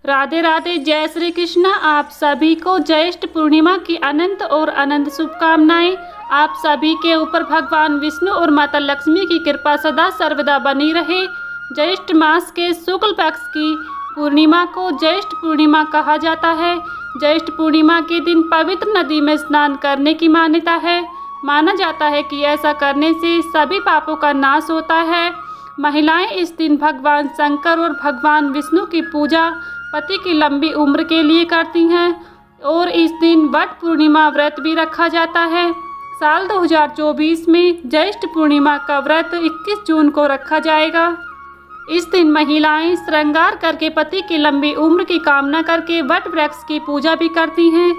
राधे राधे, जय श्री कृष्ण। आप सभी को ज्येष्ठ पूर्णिमा की अनंत और अनंत शुभकामनाएं। आप सभी के ऊपर भगवान विष्णु और माता लक्ष्मी की कृपा सदा सर्वदा बनी रहे। ज्येष्ठ मास के शुक्ल पक्ष की पूर्णिमा को ज्येष्ठ पूर्णिमा कहा जाता है। ज्येष्ठ पूर्णिमा के दिन पवित्र नदी में स्नान करने की मान्यता है। माना जाता है कि ऐसा करने से सभी पापों का नाश होता है। महिलाएं इस दिन भगवान शंकर और भगवान विष्णु की पूजा पति की लंबी उम्र के लिए करती हैं और इस दिन वट पूर्णिमा व्रत भी रखा जाता है। साल 2024 में ज्येष्ठ पूर्णिमा का व्रत 21 जून को रखा जाएगा। इस दिन महिलाएं श्रृंगार करके पति की लंबी उम्र की कामना करके वट वृक्ष की पूजा भी करती हैं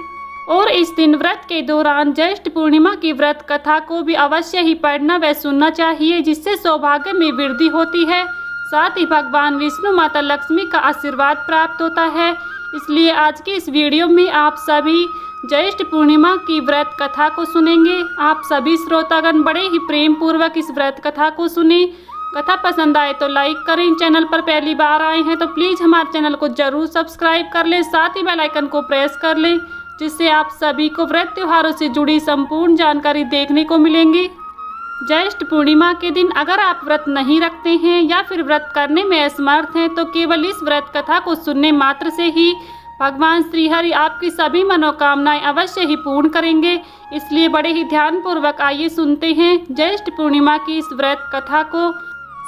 और इस दिन व्रत के दौरान ज्येष्ठ पूर्णिमा की व्रत कथा को भी अवश्य ही पढ़ना व सुनना चाहिए, जिससे सौभाग्य में वृद्धि होती है। साथ ही भगवान विष्णु माता लक्ष्मी का आशीर्वाद प्राप्त होता है। इसलिए आज की इस वीडियो में आप सभी ज्येष्ठ पूर्णिमा की व्रत कथा को सुनेंगे। आप सभी श्रोतागण बड़े ही प्रेम पूर्वक इस व्रत कथा को सुने। कथा पसंद आए तो लाइक करें। चैनल पर पहली बार आए हैं तो प्लीज़ हमारे चैनल को जरूर सब्सक्राइब कर लें, साथ ही बेल आइकन को प्रेस कर लें, जिससे आप सभी को व्रत त्योहारों से जुड़ी संपूर्ण जानकारी देखने को मिलेंगी। ज्येष्ठ पूर्णिमा के दिन अगर आप व्रत नहीं रखते हैं या फिर व्रत करने में असमर्थ हैं तो केवल इस व्रत कथा को सुनने मात्र से ही भगवान श्रीहरि आपकी सभी मनोकामनाएं अवश्य ही पूर्ण करेंगे। इसलिए बड़े ही ध्यानपूर्वक आइए सुनते हैं ज्येष्ठ पूर्णिमा की इस व्रत कथा को।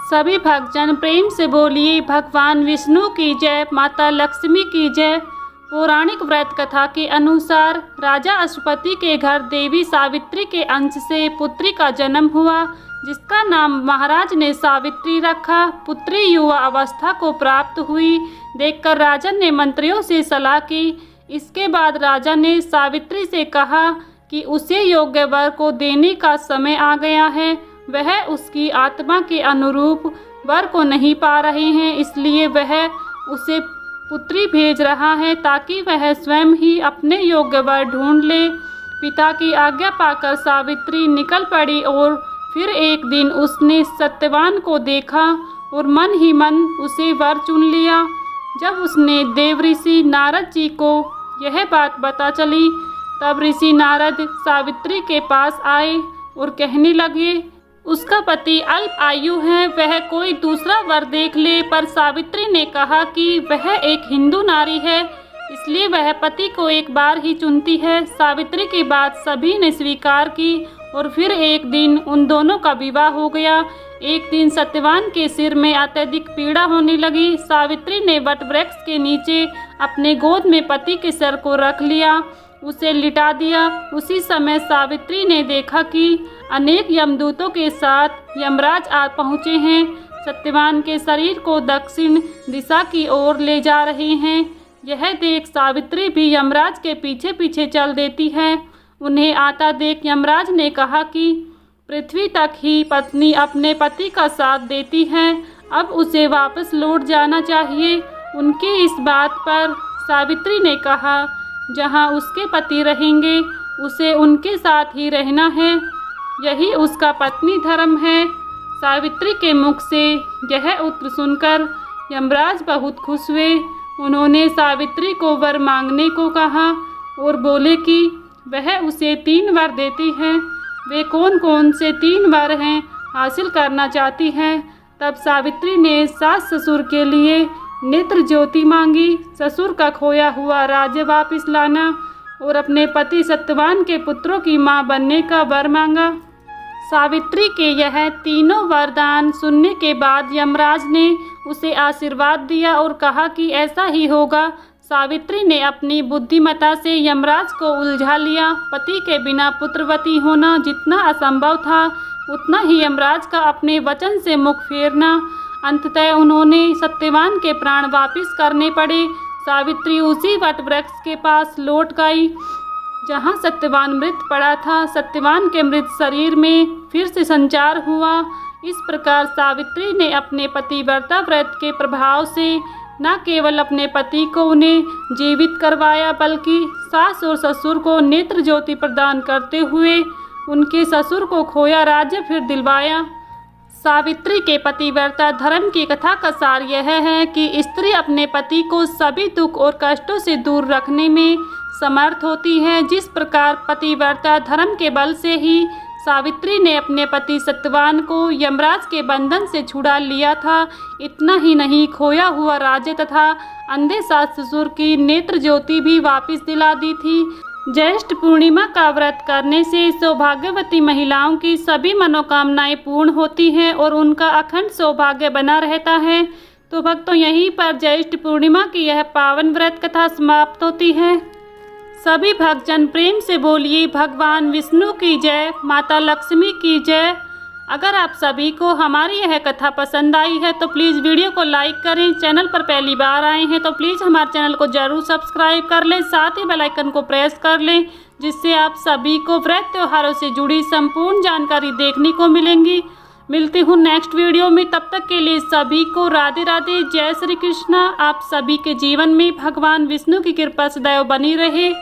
सभी भक्तजन प्रेम से बोलिए भगवान विष्णु की जय, माता लक्ष्मी की जय। पौराणिक व्रत कथा के अनुसार राजा अश्वपति के घर देवी सावित्री के अंश से पुत्री का जन्म हुआ, जिसका नाम महाराज ने सावित्री रखा। पुत्री युवा अवस्था को प्राप्त हुई देखकर राजन ने मंत्रियों से सलाह की। इसके बाद राजा ने सावित्री से कहा कि उसे योग्य वर को देने का समय आ गया है। वह उसकी आत्मा के अनुरूप वर को नहीं पा रहे हैं, इसलिए वह उसे पुत्री भेज रहा है ताकि वह स्वयं ही अपने योग्य वर ढूंढ ले। पिता की आज्ञा पाकर सावित्री निकल पड़ी और फिर एक दिन उसने सत्यवान को देखा और मन ही मन उसे वर चुन लिया। जब उसने देव ऋषि नारद जी को यह बात पता चली तब ऋषि नारद सावित्री के पास आए और कहने लगे उसका पति अल्प आयु है, वह कोई दूसरा वर देख ले। पर सावित्री ने कहा कि वह एक हिंदू नारी है, इसलिए वह पति को एक बार ही चुनती है। सावित्री की बात सभी ने स्वीकार की और फिर एक दिन उन दोनों का विवाह हो गया। एक दिन सत्यवान के सिर में अत्यधिक पीड़ा होने लगी। सावित्री ने वट वृक्ष के नीचे अपने गोद में पति के सिर को रख लिया, उसे लिटा दिया। उसी समय सावित्री ने देखा कि अनेक यमदूतों के साथ यमराज आ पहुँचे हैं, सत्यवान के शरीर को दक्षिण दिशा की ओर ले जा रहे हैं। यह देख सावित्री भी यमराज के पीछे पीछे चल देती है। उन्हें आता देख यमराज ने कहा कि पृथ्वी तक ही पत्नी अपने पति का साथ देती है, अब उसे वापस लौट जाना चाहिए। उनकी इस बात पर सावित्री ने कहा जहाँ उसके पति रहेंगे उसे उनके साथ ही रहना है, यही उसका पत्नी धर्म है। सावित्री के मुख से यह उत्तर सुनकर यमराज बहुत खुश हुए। उन्होंने सावित्री को वर मांगने को कहा और बोले कि वह उसे 3 वर देती है। वे कौन कौन से 3 वर हैं हासिल करना चाहती हैं। तब सावित्री ने सास ससुर के लिए नेत्र ज्योति मांगी, ससुर का खोया हुआ राज्य वापस लाना और अपने पति सत्यवान के पुत्रों की मां बनने का वर मांगा। सावित्री के यह तीनों वरदान सुनने के बाद यमराज ने उसे आशीर्वाद दिया और कहा कि ऐसा ही होगा। सावित्री ने अपनी बुद्धिमत्ता से यमराज को उलझा लिया। पति के बिना पुत्रवती होना जितना असंभव था उतना ही यमराज का अपने वचन से मुख फेरना। अंततः उन्होंने सत्यवान के प्राण वापस करने पड़े। सावित्री उसी वट वृक्ष के पास लौट गई जहाँ सत्यवान मृत पड़ा था। सत्यवान के मृत शरीर में फिर से संचार हुआ। इस प्रकार सावित्री ने अपने पतिव्रता व्रत के प्रभाव से न केवल अपने पति को उन्हें जीवित करवाया बल्कि सास और ससुर को नेत्र ज्योति प्रदान करते हुए उनके ससुर को खोया राज्य फिर दिलवाया। सावित्री के पतिव्रता धर्म की कथा का सार यह है कि स्त्री अपने पति को सभी दुख और कष्टों से दूर रखने में समर्थ होती है। जिस प्रकार पतिव्रता धर्म के बल से ही सावित्री ने अपने पति सत्यवान को यमराज के बंधन से छुड़ा लिया था, इतना ही नहीं, खोया हुआ राज्य तथा अंधे सास ससुर की नेत्र ज्योति भी वापस दिला दी थी। ज्येष्ठ पूर्णिमा का व्रत करने से सौभाग्यवती महिलाओं की सभी मनोकामनाएं पूर्ण होती हैं और उनका अखंड सौभाग्य बना रहता है। तो भक्तों, यहीं पर ज्येष्ठ पूर्णिमा की यह पावन व्रत कथा समाप्त होती है। सभी भक्तजन प्रेम से बोलिए भगवान विष्णु की जय, माता लक्ष्मी की जय। अगर आप सभी को हमारी यह कथा पसंद आई है तो प्लीज़ वीडियो को लाइक करें। चैनल पर पहली बार आए हैं तो प्लीज़ हमारे चैनल को ज़रूर सब्सक्राइब कर लें, साथ ही बेल आइकन को प्रेस कर लें, जिससे आप सभी को व्रत त्योहारों से जुड़ी संपूर्ण जानकारी देखने को मिलेंगी। मिलती हूँ नेक्स्ट वीडियो में, तब तक के लिए सभी को राधे राधे, जय श्री कृष्णा। आप सभी के जीवन में भगवान विष्णु की कृपा सदैव बनी रहे।